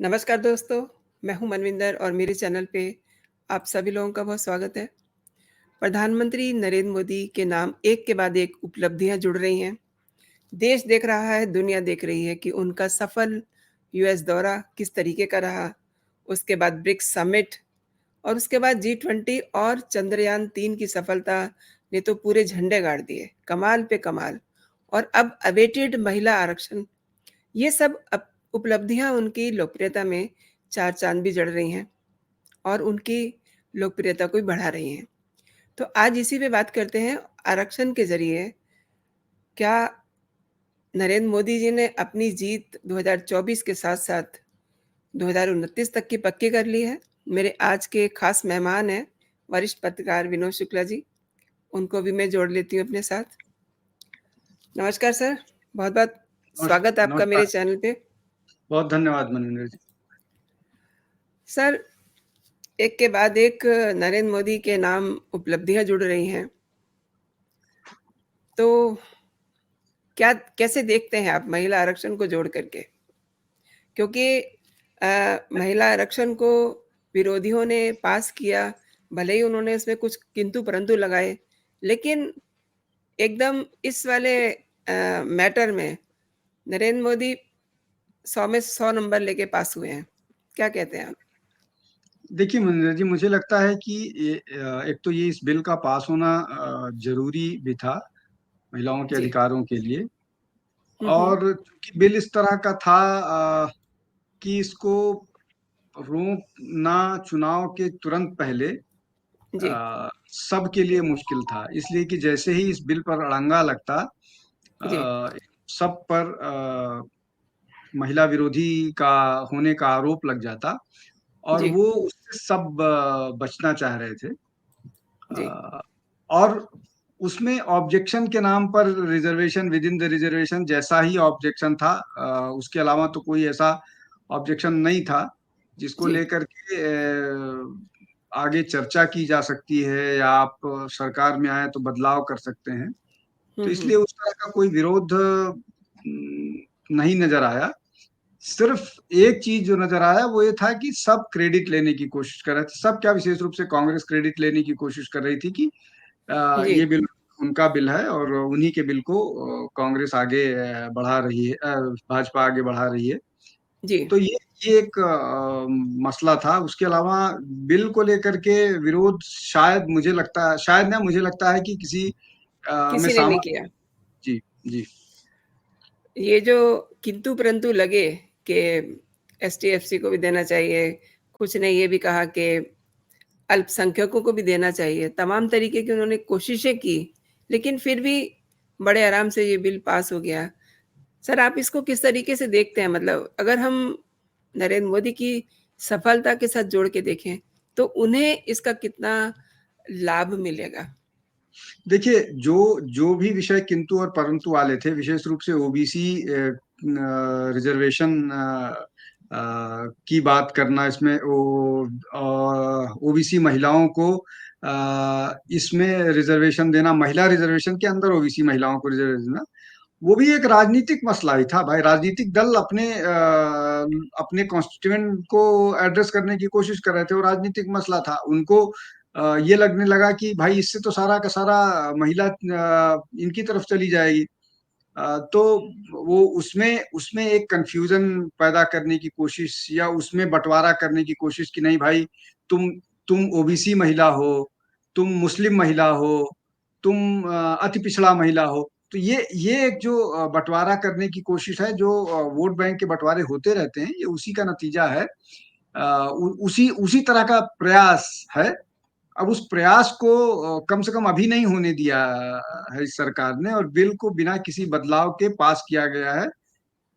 नमस्कार दोस्तों, मैं हूं मनविंदर और मेरे चैनल पे आप सभी लोगों का बहुत स्वागत है। प्रधानमंत्री नरेंद्र मोदी के नाम एक के बाद एक उपलब्धियां जुड़ रही हैं। देश देख रहा है, दुनिया देख रही है कि उनका सफल यूएस दौरा किस तरीके का रहा। उसके बाद ब्रिक्स समिट और उसके बाद जी20 और चंद्रयान-3 की सफलता ने तो पूरे झंडे गाड़ दिए, कमाल पे कमाल। और अब अवेटेड महिला आरक्षण, ये सब उपलब्धियां उनकी लोकप्रियता में चार चांद भी जड़ रही हैं और उनकी लोकप्रियता को भी बढ़ा रही हैं। तो आज इसी पे बात करते हैं, आरक्षण के ज़रिए क्या नरेंद्र मोदी जी ने अपनी जीत 2024 के साथ-साथ 2029 तक की पक्की कर ली है? मेरे आज के खास मेहमान हैं, वरिष्ठ पत्रकार विनोद शुक्ला जी, उनको भी मैं जोड़ लेती हूँ अपने साथ। नमस्कार सर, बहुत-बहुत स्वागत है आपका मेरे नमस्कार। चैनल पे। बहुत धन्यवाद मनविंदर जी। सर, एक के बाद एक नरेंद्र मोदी के नाम उपलब्धियाँ जुड़ रही हैं। तो क्या कैसे देखते हैं आप महिला आरक्षण को जोड़ कर के? क्योंकि महिला आरक्षण को विरोधियों ने पास किया, भले ही उन्होंने इसमें कुछ किंतु-परंतु लगाए, लेकिन एकदम इस वाले मैटर में नरेंद्र मोदी 100 में 100 नंबर लेके पास हुए हैं। क्या कहते हैं आप? देखिए मनविंदर जी, मुझे लगता है कि एक तो ये इस बिल का पास होना ज़रूरी भी था, महिलाओं के जी। अधिकारों के लिए। हुँ, हुँ। और चूँकि बिल इस तरह का था कि इसको रोकना चुनाव के तुरंत पहले जी, सबके लिए मुश्किल था। इसलिए कि जैसे ही इस बिल पर अड़ंगा लगता, जी, सब पर महिला विरोधी का होने का आरोप लग जाता और जी, वो उससे सब बचना चाह रहे थे। जी, अ, और उसमें ऑब्जेक्शन के नाम पर reservation with in the reservation जैसा ही ऑब्जेक्शन था, उसके अलावा तो कोई ऐसा ऑब्जेक्शन नहीं था जिसको जी। लेकर के आगे चर्चा की जा सकती है या आप सरकार में आए तो बदलाव कर सकते हैं। हुँ, तो हुँ। इसलिए उस तरह का कोई विरोध नहीं नजर आया। सिर्फ एक चीज जो नजर आया वो ये था कि सब क्रेडिट लेने की कोशिश कर रहे थे। सब क्या, विशेष रूप से कांग्रेस क्रेडिट लेने की कोशिश कर रही थी कि जी, ये बिल उनका बिल है और उन्हीं के बिल को कांग्रेस आगे बढ़ा रही है, भाजपा आगे बढ़ा रही है। जी। तो ये एक मसला था। उसके अलावा बिल को लेकर के विरोध शायद मुझे लगता है, शायद ना, मुझे लगता है कि किसी में किसी ने नहीं सामर्थ्य। किया। जी, जी, ये जो किंतु-परंतु लगे कि एसटीएफसी को भी देना चाहिए, कुछ ने ये भी कहा कि अल्पसंख्यकों को भी देना चाहिए, तमाम तरीके की उन्होंने कोशिशें की, लेकिन फिर भी बड़े आराम से ये बिल पास हो गया। सर, आप इसको किस तरीके से देखते हैं? मतलब अगर हम नरेंद्र मोदी की सफलता के साथ जोड़ के देखें, तो उन्हें इसका कितना लाभ मिलेगा? देखिए, जो जो भी विषय किंतु और परंतु वाले थे, विशेष रूप से ओबीसी रिजर्वेशन की बात करना, इसमें ओबीसी महिलाओं को इसमें रिजर्वेशन देना, महिला रिजर्वेशन के अंदर ओबीसी महिलाओं को रिजर्वेशन देना, वो भी एक राजनीतिक मसला ही था भाई। राजनीतिक दल अपने कॉन्स्टिट्यूएंट को एड्रेस करने की कोशिश कर रहे थे। वो राजनीतिक मसला था। उनको ये लगने लगा कि भाई इससे तो सारा का सारा महिला इनकी तरफ चली जाएगी। तो वो उसमें उसमें एक कंफ्यूजन पैदा करने की कोशिश या उसमें बंटवारा करने की कोशिश कि नहीं भाई, तुम तुम ओबीसी महिला हो, तुम मुस्लिम महिला हो, तुम अति पिछड़ा महिला हो। तो ये एक जो बंटवारा करने की कोशिश है, जो वोट बैंक के बंटवारे होते रहते हैं, ये उसी का नतीजा है। उसी उसी तरह का प्रयास है। अब उस प्रयास को कम से कम अभी नहीं होने दिया है इस सरकार ने, और बिल को बिना किसी बदलाव के पास किया गया है।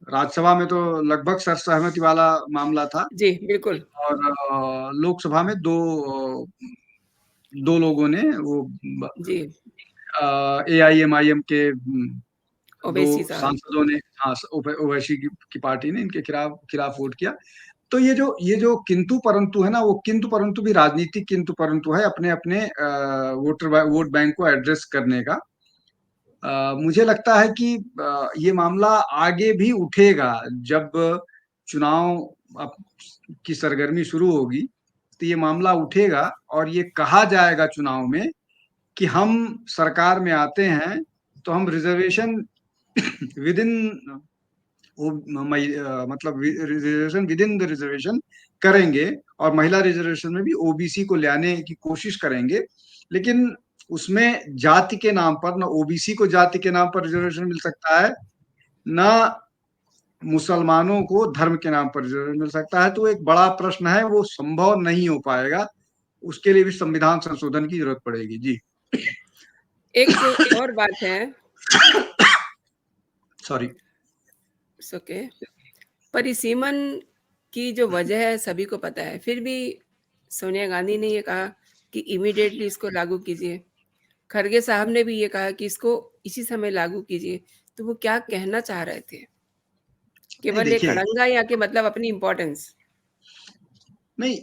राज्यसभा में तो लगभग सर्वसहमति वाला मामला था जी, बिल्कुल। और लोकसभा में दो लोगों ने वो जी, एआईएमआईएम के दो ओवैसी साहब। सांसदों ने, हाँ, ओवैसी की पार्टी ने इनके खिलाफ खिलाफ वोट किया। तो ये जो किंतु परंतु है ना, वो किंतु परंतु भी राजनीतिक किंतु परंतु है, अपने अपने वोट बैंक को एड्रेस करने का। मुझे लगता है कि ये मामला आगे भी उठेगा जब चुनाव अब की सरगर्मी शुरू होगी, तो ये मामला उठेगा और ये कहा जाएगा चुनाव में कि हम सरकार में आते हैं, तो हम रिजर्वेशन विद इन मतलब reservation with in the reservation करेंगे, और महिला रिजर्वेशन में भी ओबीसी को लाने की कोशिश करेंगे। लेकिन उसमें जाति के नाम पर, ना ओबीसी को जाति के नाम पर रिजर्वेशन मिल सकता है, ना मुसलमानों को धर्म के नाम पर रिजर्वेशन मिल सकता है। तो एक बड़ा प्रश्न है, वो संभव नहीं हो पाएगा। उसके लिए भी संविधान संशोधन की जरूरत पड़ेगी। जी। एक और बात है। सॉरी। It's okay. परिसीमन की जो वजह है सभी को पता है, फिर भी सोनिया गांधी ने ये कहा कि इमीडिएटली इसको लागू कीजिए। खरगे साहब ने भी ये कहा कि इसको इसी समय लागू कीजिए। तो वो क्या कहना चाह रहे थे? नहीं केवल एक देखिए, अड़ंगा या कि मतलब अपनी इम्पोर्टेंस? नहीं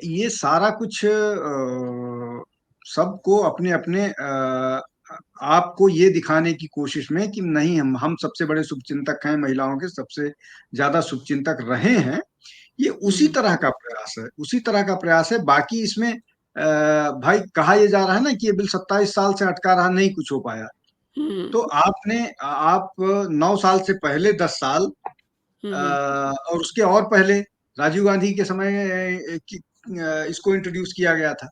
ये सारा कुछ सबको अपने अपने आपको ये दिखाने की कोशिश में कि नहीं, हम सबसे बड़े शुभचिंतक हैं, महिलाओं के सबसे ज्यादा शुभचिंतक रहे हैं। ये उसी हुँ, तरह का प्रयास है, उसी तरह का प्रयास है। बाकी इसमें भाई कहा यह जा रहा है ना कि ये बिल 27 साल से अटका रहा, नहीं कुछ हो पाया। हुँ, तो आप 9 साल से पहले 10 साल, हुँ, हुँ, और उसके और पहले राजीव गांधी के समय इसको इंट्रोड्यूस किया गया था।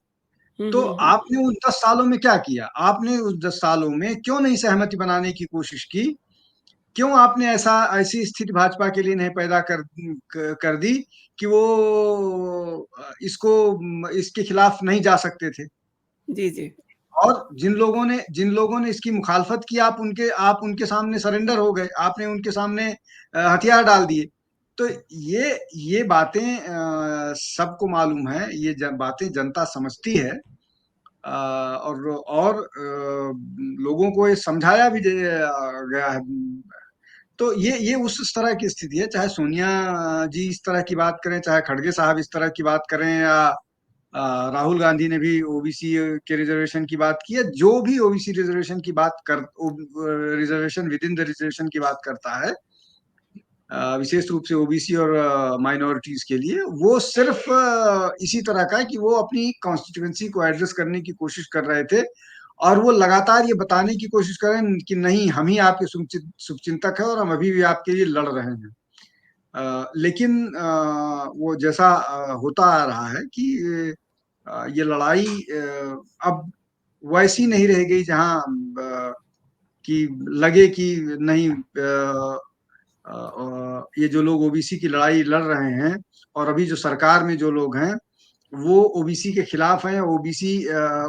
हुँ, तो हुँ, हुँ। आपने उन 10 सालों में क्या किया? आपने उस 10 सालों में क्यों नहीं सहमति बनाने की कोशिश की? क्यों आपने ऐसी स्थिति भाजपा के लिए नहीं पैदा कर दी कि वो इसके खिलाफ नहीं जा सकते थे? जी, जी। और जिन लोगों ने इसकी मुखालफत की, आप उनके सामने सरेंडर हो गए, आपने उनके सामने हथियार डाल दिए। तो ये बातें सबको मालूम है, ये बातें जनता समझती है। और लोगों को ये समझाया भी गया है। तो ये उस तरह की स्थिति है, चाहे सोनिया जी इस तरह की बात करें, चाहे खड़गे साहब इस तरह की बात करें, या राहुल गांधी ने भी ओबीसी के रिजर्वेशन की बात की है। जो भी ओबीसी रिजर्वेशन की बात कर reservation with in the reservation की बात करता है, विशेष रूप से ओबीसी और माइनॉरिटीज के लिए, वो सिर्फ इसी तरह का है कि वो अपनी कॉन्स्टिट्यूएंसी को एड्रेस करने की कोशिश कर रहे थे, और वो लगातार ये बताने की कोशिश कर रहे हैं कि नहीं, हम ही आपके शुभचिंतक हैं और हम अभी भी आपके लिए लड़ रहे हैं। लेकिन वो जैसा होता आ रहा है कि ये लड़ाई अब वैसी नहीं रह गई जहां कि लगे कि नहीं, ये जो लोग ओबीसी की लड़ाई लड़ रहे हैं, और अभी जो सरकार में जो लोग हैं, वो ओबीसी के खिलाफ हैं, ओबीसी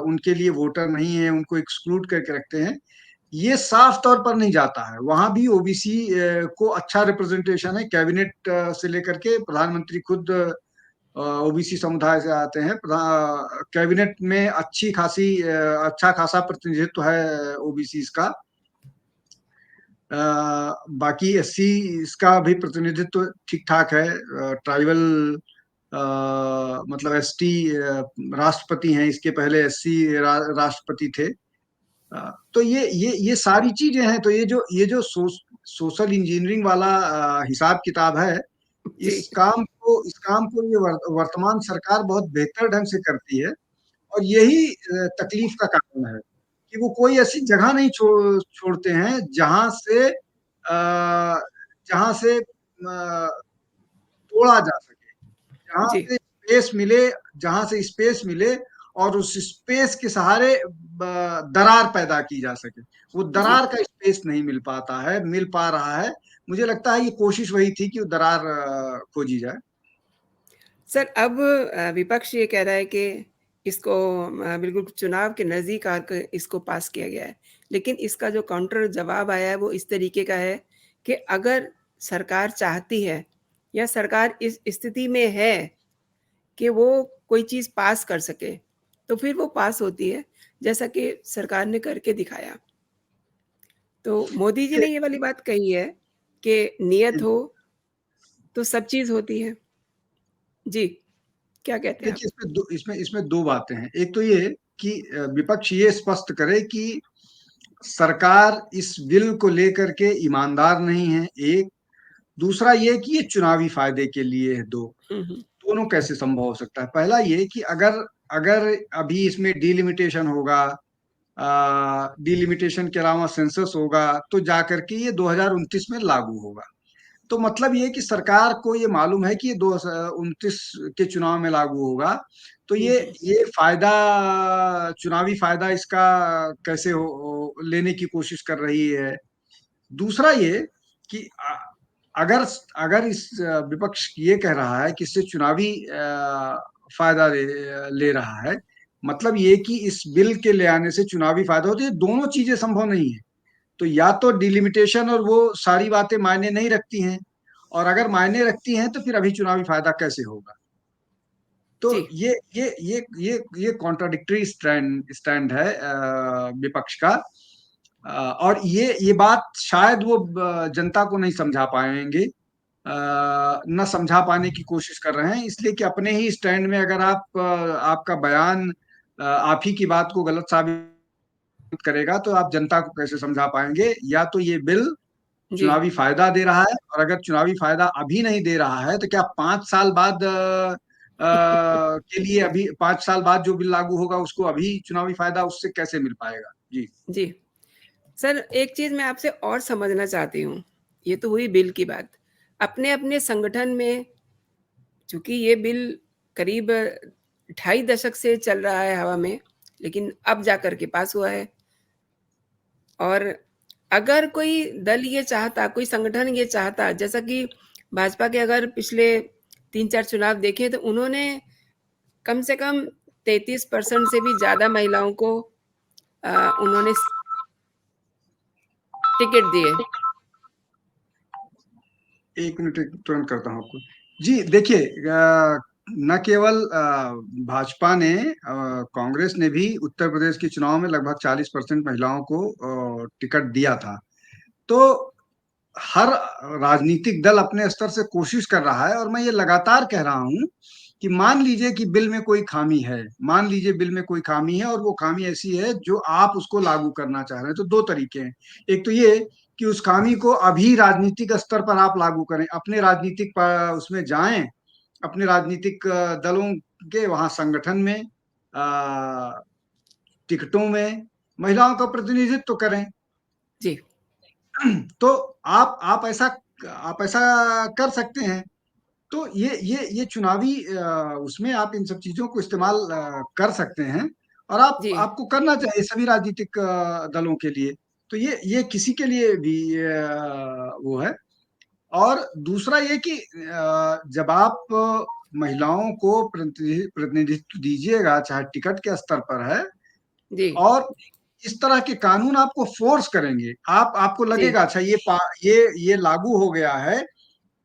उनके लिए वोटर नहीं है, उनको एक्सक्लूड करके रखते हैं। ये साफ तौर पर नहीं जाता है। वहां भी ओबीसी को अच्छा रिप्रेजेंटेशन है, कैबिनेट से लेकर के प्रधानमंत्री खुद ओबीसी समुदाय से आते हैं। कैबिनेट में अच्छा खासा प्रतिनिधित्व है ओबीसी का। बाकी एससी इसका भी प्रतिनिधित्व ठीक ठाक है। ट्राइबल, मतलब एसटी राष्ट्रपति हैं, इसके पहले एससी राष्ट्रपति थे। तो ये सारी चीजें हैं। तो ये जो सोशल इंजीनियरिंग वाला हिसाब किताब है, जी, इस काम को ये वर्तमान सरकार बहुत बेहतर ढंग से करती है। और यही तकलीफ का कारण है कि वो कोई ऐसी जगह नहीं छोड़ते हैं जहां से तोड़ा जा सके, जहां जी, से स्पेस मिले, जहां से स्पेस मिले, और उस स्पेस के सहारे दरार पैदा की जा सके। वो जी। दरार का स्पेस नहीं मिल पा रहा है। मुझे लगता है ये कोशिश वही थी कि वो दरार खोजी जाए। सर, अब विपक्ष ये कह रहा है कि इसको बिल्कुल चुनाव के नज़दीक आकर इसको पास किया गया है। लेकिन इसका जो काउंटर जवाब आया है वो इस तरीके का है कि अगर सरकार चाहती है या सरकार इस स्थिति में है कि वो कोई चीज़ पास कर सके, तो फिर वो पास होती है, जैसा कि सरकार ने करके दिखाया। तो मोदी जी ने ये वाली बात कही है कि नियत हो तो सब चीज़ होती है। जी, क्या कहते हैं आप? देखिए, इसमें दो बातें हैं। एक तो ये कि विपक्ष ये स्पष्ट करे कि सरकार इस बिल को लेकर के ईमानदार नहीं है, एक। दूसरा ये कि ये चुनावी फायदे के लिए है दो। हुँ, हुँ। दोनों कैसे संभव हो सकता है? पहला ये कि अगर अगर अभी इसमें डिलिमिटेशन होगा, डिलिमिटेशन के अलावा सेंसस होगा, तो जाकर के ये 2029 में लागू होगा। तो मतलब ये कि सरकार को ये मालूम है कि ये 2029 के चुनाव में लागू होगा, तो हुँ, हुँ। ये फायदा, चुनावी फायदा इसका कैसे लेने की कोशिश कर रही है। दूसरा ये कि अगर अगर इस विपक्ष ये कह रहा है कि इससे चुनावी फायदा ले रहा है, मतलब ये कि इस बिल के ले आने से चुनावी फायदा होता है, ये दोनों चीजें संभव नहीं है। तो या तो डिलिमिटेशन और वो सारी बातें मायने नहीं रखती हैं, और अगर मायने रखती हैं तो फिर अभी चुनावी फायदा कैसे होगा? तो जी, ये कॉन्ट्राडिक्टरी स्टैंड स्टैंड है विपक्ष का। और ये बात शायद वो जनता को नहीं समझा पाएंगे, न समझा पाने की कोशिश कर रहे हैं, इसलिए कि अपने ही स्टैंड में अगर आपका बयान आप ही की बात को गलत साबित करेगा, तो आप जनता को कैसे समझा पाएंगे? या तो ये बिल जी। चुनावी फायदा दे रहा है, और अगर चुनावी फायदा अभी नहीं दे रहा है तो क्या 5 साल बाद के लिए, अभी 5 साल बाद जो बिल लागू होगा उसको अभी चुनावी फायदा उससे कैसे मिल पाएगा? जी। जी। सर, एक चीज़ मैं आपसे और समझना चाहती हूँ। ये तो हुई बिल की बात। अपने-अपने संगठन में चूँकि ये बिल करीब ढाई दशक से चल रहा है हवा में, लेकिन अब जाकर के पास हुआ है। और अगर कोई दल ये चाहता, कोई संगठन ये चाहता, जैसा कि भाजपा के अगर पिछले 3-4 चुनाव देखें तो उन्होंने कम से कम 33% से भी ज़्यादा महिलाओं को उन्होंने टिकट दिए। 1 मिनट, तुरंत करता हूँ आपको। जी देखिए, न केवल भाजपा ने, कांग्रेस ने भी उत्तर प्रदेश के चुनाव में लगभग 40% महिलाओं को टिकट दिया था। तो हर राजनीतिक दल अपने स्तर से कोशिश कर रहा है, और मैं ये लगातार कह रहा हूं कि मान लीजिए कि बिल में कोई खामी है, मान लीजिए बिल में कोई खामी है और वो खामी ऐसी है जो आप उसको लागू करना चाह रहे हैं, तो दो तरीके हैं। एक तो ये कि उस खामी को अभी राजनीतिक स्तर पर आप लागू करें, अपने राजनीतिक उसमें जाएं, अपने राजनीतिक दलों के वहां संगठन में, अ, टिकटों में महिलाओं का प्रतिनिधित्व करें। जी, तो आप ऐसा कर सकते हैं। तो ये चुनावी उसमें आप इन सब चीजों को इस्तेमाल कर सकते हैं, और जी, आपको करना चाहिए सभी राजनीतिक दलों के लिए। तो ये किसी के लिए भी वो है। और दूसरा ये कि जब आप महिलाओं को प्रतिनिधित्व दीजिएगा, चाहे टिकट के स्तर पर है, जी, और इस तरह के कानून आपको फोर्स करेंगे, आपको जी, लगेगा अच्छा ये लागू हो गया है,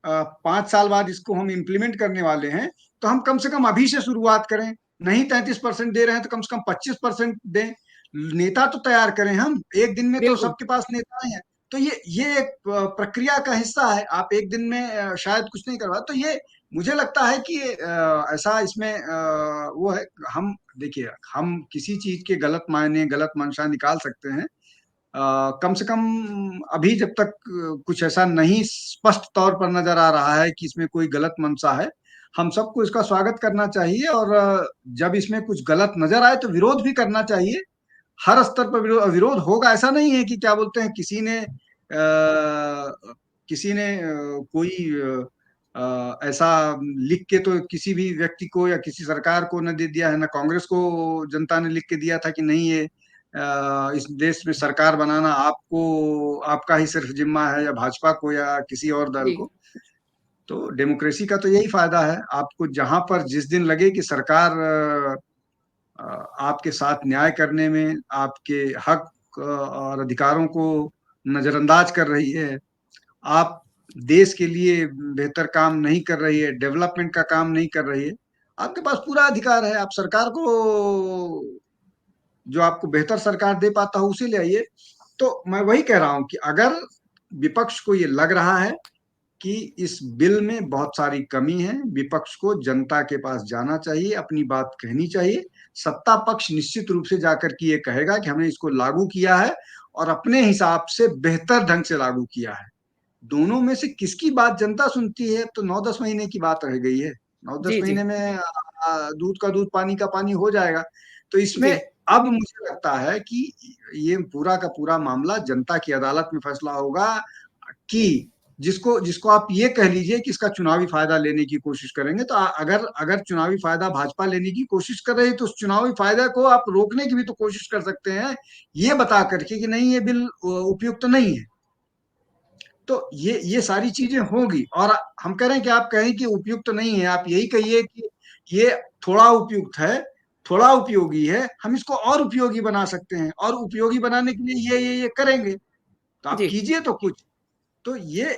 5 साल बाद इसको हम इम्प्लीमेंट करने वाले हैं, तो हम कम से कम अभी से शुरुआत करें। नहीं 33% दे रहे हैं तो कम से कम 25% दें। नेता तो तैयार करें, हम एक दिन में तो बिल्कुल। सबके पास नेता हैं। तो ये एक प्रक्रिया का हिस्सा है, आप एक दिन में शायद कुछ नहीं करवा, तो ये मुझे लगता है कि ऐसा इसमें वो है। हम देखिए, हम किसी चीज के गलत मायने, गलत मंशा निकाल सकते हैं, कम से कम अभी जब तक कुछ ऐसा नहीं स्पष्ट तौर पर नजर आ रहा है कि इसमें कोई गलत मंशा है, हम सबको इसका स्वागत करना चाहिए। और जब इसमें कुछ गलत नजर आए तो विरोध भी करना चाहिए। हर स्तर पर विरोध होगा, ऐसा नहीं है कि क्या बोलते हैं, किसी ने कोई ऐसा लिख के तो किसी भी व्यक्ति को या किसी सरकार को न दे दिया है, ना कांग्रेस को जनता ने लिख के दिया था कि नहीं, ये इस देश में सरकार बनाना आपका ही सिर्फ जिम्मा है, या भाजपा को या किसी और दल जी, को। तो डेमोक्रेसी का तो यही फायदा है, आपको जहां पर जिस दिन लगे कि सरकार आपके साथ न्याय करने में, आपके हक और अधिकारों को नजरअंदाज कर रही है, आप देश के लिए बेहतर काम नहीं कर रही है, डेवलपमेंट का काम नहीं कर रही है, आपके पास पूरा अधिकार है। आप सरकार को, जो आपको बेहतर सरकार दे पाता हो, उसे ले आइए। तो मैं वही कह रहा हूं कि अगर विपक्ष को ये लग रहा है कि इस बिल में बहुत सारी कमी है, विपक्ष को जनता के पास जाना चाहिए, अपनी बात कहनी चाहिए। सत्ता पक्ष निश्चित रूप से जाकर के ये कहेगा कि हमने इसको लागू किया है, और अपने हिसाब से बेहतर ढंग से लागू किया है। दोनों में से किसकी बात जनता सुनती है? तो 9-10 महीने की बात रह गई है। 9-10 जी, जी, महीने में दूध का दूध, पानी का पानी हो जाएगा। तो इसमें जी, अब मुझे लगता है कि ये पूरा का पूरा मामला जनता की अदालत में फैसला होगा कि जिसको जिसको आप ये कह लीजिए कि इसका चुनावी फायदा लेने की कोशिश करेंगे, तो अगर अगर चुनावी फायदा भाजपा लेने की कोशिश कर रही है, तो उस चुनावी फायदे को आप रोकने की भी तो कोशिश कर सकते हैं, ये बता करके कि नहीं, ये बिल उपयुक्त नहीं है। तो ये सारी चीजें होंगी, और हम कह रहे हैं कि आप कहें कि उपयुक्त नहीं है, आप यही कहिए कि ये थोड़ा उपयुक्त है, थोड़ा उपयोगी है, हम इसको और उपयोगी बना सकते हैं, और उपयोगी बनाने के लिए ये करेंगे। तो आप जी, कीजिए तो कुछ। तो ये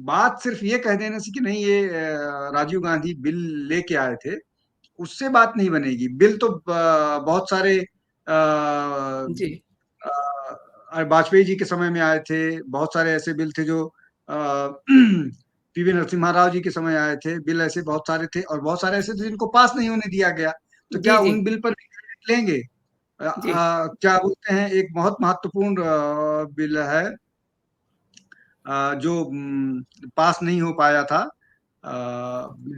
बात सिर्फ ये कह देने से कि नहीं, ये राजीव गांधी बिल लेके आए थे, उससे बात नहीं बनेगी। बिल तो बहुत सारे जी, वाजपेयी जी के समय में आए थे, बहुत सारे ऐसे बिल थे जो पीवी नरसिम्हा राव जी के समय आए थे, बिल ऐसे बहुत सारे थे, और बहुत सारे ऐसे थे जिनको पास नहीं होने दिया गया। तो जी, क्या जी, उन बिल पर भी क्रेडिट लेंगे? जी, क्या बोलते हैं, एक बहुत महत्वपूर्ण बिल है जो पास नहीं हो पाया था,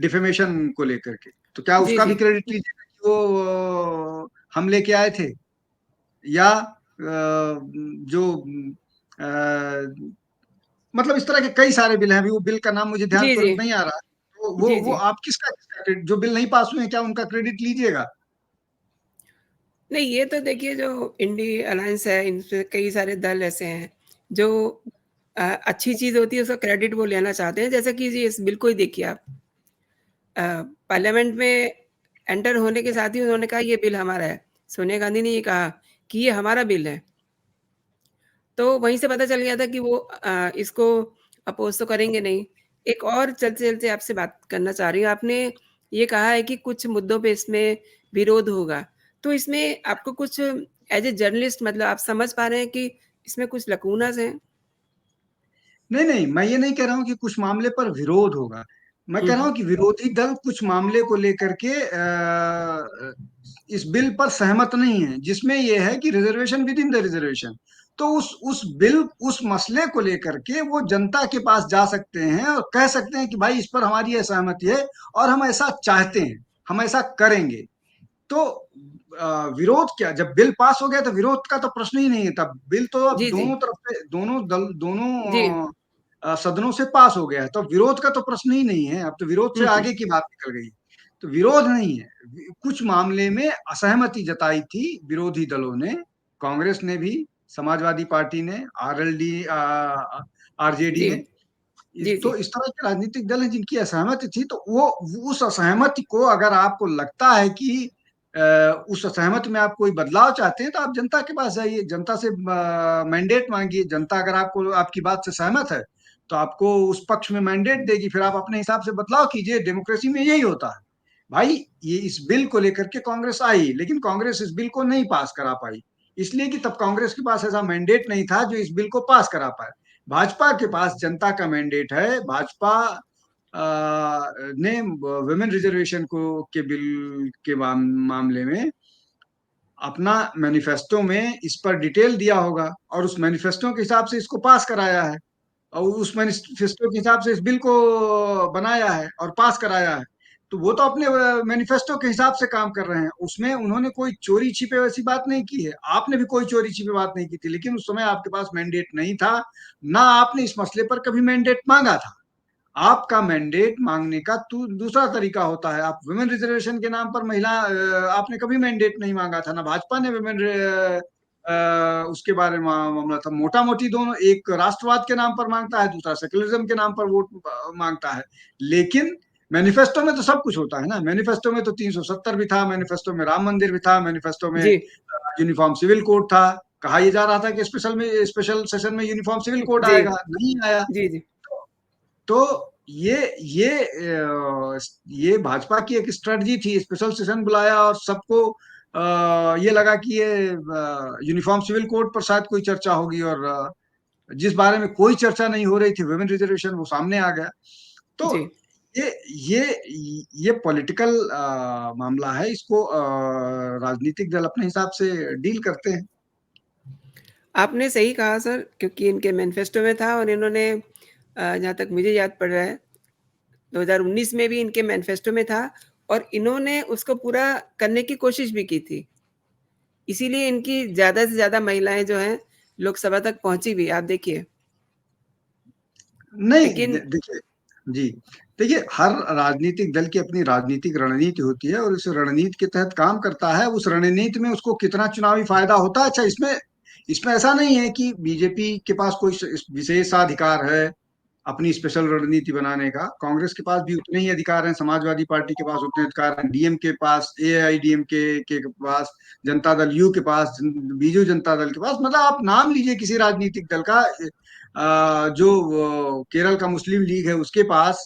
डिफेमेशन को लेकर के। तो क्या जी, उसका भी जी। क्रेडिट लीजिएगा कि वो हम लेके आए थे? या जो मतलब इस तरह के कई सारे बिल हैं, अभी वो बिल का नाम मुझे ध्यान जी, जी, तुरंत नहीं आ रहा। तो जी, वो जी। आप किसका क्रेडिट, जो बिल नहीं पास हुए हैं, क्या उनका क्रेडिट लीजिएगा? नहीं, ये तो देखिए जो इंडी अलायंस है, इनसे कई सारे दल ऐसे हैं, जो अच्छी चीज़ होती है उसका क्रेडिट वो लेना चाहते हैं। जैसे कि जी इस बिल को ही देखिए आप अ, पार्लियामेंट में एंटर होने के साथ ही उन्होंने कहा ये बिल हमारा है। सोनिया गांधी ने ये कहा कि ये हमारा बिल है। तो वहीं से पता चल गया था कि वो इसको अपोज़ तो करेंगे नहीं। एक और चलते-चलते आपसे बात करना चाह रही हूँ। आपने ये कहा है कि कुछ मुद्दों पे इसमें विरोध होगा। तो इसमें आपको कुछ एज़ ए जर्नलिस्ट मतलब आप समझ पा रहे हैं कि इसमें कुछ लकूनाज़ हैं? नहीं, नहीं, मैं ये नहीं कह रहा हूँ कि कुछ मामले पर विरोध होगा। मैं हुँ, कह रहा हुँ। हूँ कि विरोधी दल कुछ मामले को लेकर के इस बिल पर सहमत नहीं है, जिसमें ये है कि reservation with in the reservation. तो उस बिल, उस मसले को लेकर के वो जनता के पास जा सकते हैं और कह सकते हैं कि भाई इस पर हमारी असहमति है, और हम ऐसा चाहते हैं, हम ऐसा करेंगे। तो विरोध क्या, जब बिल पास हो गया तो विरोध का तो प्रश्न ही नहीं है। तब बिल तो अब जी, जी। दोनों तरफ से, दोनों दल, दोनों जी। सदनों से पास हो गया है, तो विरोध का तो प्रश्न ही नहीं है। अब तो विरोध से हुँ, हुँ। आगे की बात निकल गई। तो विरोध नहीं है। कुछ मामले में असहमति जताई थी विरोधी दलों ने, कांग्रेस ने भी, समाजवादी पार्टी ने, आरएलडी, आरजेडी जी। ने। जी, तो जी। इस तरह के राजनीतिक दल हैं जिनकी असहमति थी, तो वो उस असहमति को, अगर आपको लगता है कि अ, उस असहमति में आप कोई बदलाव चाहते हैं, तो आप जनता के पास जाइए, जनता से मैंडेट मांगिए। जनता अगर आपको, आपकी बात से सहमत है, तो आपको उस पक्ष में मैंडेट देगी, फिर आप अपने हिसाब से बदलाव कीजिए। डेमोक्रेसी में यही होता है भाई। ये इस बिल को लेकर के कांग्रेस आई, लेकिन कांग्रेस इस बिल को नहीं पास करा पाई, इसलिए कि तब कांग्रेस के पास ऐसा मैंडेट नहीं था जो इस बिल को पास करा पाए। भाजपा के पास जनता का मैंडेट है। भाजपा ने वुमेन रिजर्वेशन को के बिल के मामले में अपना मैनिफेस्टो में इस पर डिटेल दिया होगा, और उस मैनिफेस्टो के हिसाब से इसको पास कराया है, और उस मैनिफेस्टो के हिसाब से इस बिल को बनाया है और पास कराया है। तो वो तो अपने मैनिफेस्टो के हिसाब से काम कर रहे हैं, उसमें उन्होंने कोई चोरी छिपे वैसी बात नहीं की है। आपने भी कोई चोरी छिपे बात नहीं की थी, लेकिन उस समय आपके पास मैंडेट नहीं था, ना आपने इस मसले पर कभी मैंडेट मांगा था। आपका मैंडेट मांगने का दूसरा तरीका होता है। आप वुमेन रिजर्वेशन के नाम पर महिला, आपने कभी मैंडेट नहीं मांगा था, ना भाजपा ने वुमेन उसके बारे में मामला था। मोटा मोटी दोनों, एक राष्ट्रवाद के नाम पर मांगता है, दूसरा सेक्युलरिज्म के नाम पर वोट मांगता है। लेकिन मैनिफेस्टो में तो सब कुछ होता है ना। मैनिफेस्टो में तो 370 भी था, मैनिफेस्टो में राम मंदिर भी था, मैनिफेस्टो में जी। यूनिफॉर्म सिविल कोड था। कहा यह जा रहा था कि स्पेशल सेशन में यूनिफॉर्म सिविल कोड जी। आएगा, नहीं आया। जी, जी। तो ये भाजपा की एक स्ट्रेटजी थी, स्पेशल सेशन बुलाया और सबको ये लगा कि ये यूनिफॉर्म सिविल कोड पर शायद कोई चर्चा होगी, और जिस बारे में कोई चर्चा नहीं हो रही थी, वुमेन रिजर्वेशन, वो सामने आ गया। तो जी। ये ये ये पॉलिटिकल मामला है, इसको राजनीतिक दल अपने हिसाब से डील करते हैं। आपने सही कहा सर, क्योंकि इनके मैनिफेस्टो में था और इन्होंने जहाँ तक मुझे याद पड़ रहा है, 2019 में भी इनके मैनिफेस्टो में था और इन्होंने उसको पूरा करने की कोशिश भी की थी। इसीलिए इनकी ज़्यादा से ज़्यादा महिलाएँ जो हैं, लोकसभा तक पहुँची भी, आप देखिए। नहीं, लेकिन देखिए जी, देखिए हर राजनीतिक दल की अपनी राजनीतिक रणनीति होती है और उस रणनीति के तहत काम करता है। उस रणनीति में उसको कितना चुनावी फायदा होता है, अच्छा इसमें इसमें ऐसा नहीं है कि बीजेपी के पास कोई विशेषाधिकार है अपनी स्पेशल रणनीति बनाने का। कांग्रेस के पास भी उतने ही अधिकार हैं, समाजवादी पार्टी के पास उतने अधिकार हैं, डीएम के पास, एआईडीएमके के पास, जनता दल यू के पास, बीजू जनता दल के पास, मतलब आप नाम लीजिए किसी राजनीतिक दल का। जो केरल का मुस्लिम लीग है उसके पास,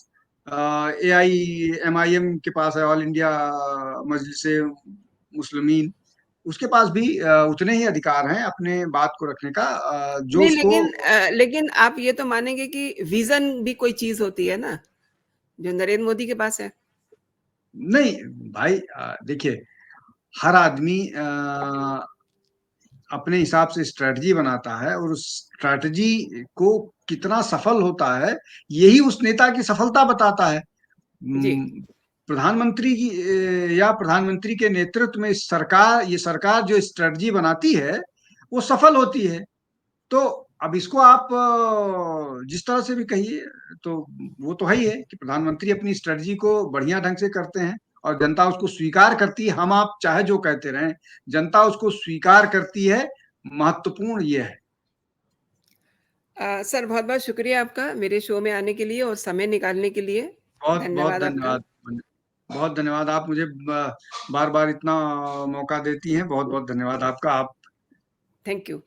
एआईएमआईएम के पास है, ऑल इंडिया मजलिस मुस्लिमीन, उसके पास भी उतने ही अधिकार हैं अपने बात को रखने का, जो नहीं, उसको। लेकिन आप ये तो मानेंगे कि विज़न भी कोई चीज़ होती है ना, जो नरेंद्र मोदी के पास है। नहीं भाई, देखिए हर आदमी अपने हिसाब से स्ट्रेटजी बनाता है और उस स्ट्रेटजी को कितना सफल होता है यही उस नेता की सफलता बताता है। जी। प्रधानमंत्री की या प्रधानमंत्री के नेतृत्व में सरकार, ये सरकार जो स्ट्रेटजी बनाती है वो सफल होती है। तो अब इसको आप जिस तरह से भी कहिए, तो वो तो है ही है कि प्रधानमंत्री अपनी स्ट्रेटजी को बढ़िया ढंग से करते हैं और जनता उसको स्वीकार करती है। हम आप चाहे जो कहते रहें, जनता उसको स्वीकार करती है, महत्वपूर्ण ये है। सर बहुत-बहुत शुक्रिया आपका मेरे शो में आने के लिए और समय निकालने के लिए। बहुत बहुत धन्यवाद आपका। धन्यवाद। बहुत धन्यवाद, आप मुझे बार बार इतना मौका देती हैं, बहुत बहुत धन्यवाद आपका। आप थैंक यू।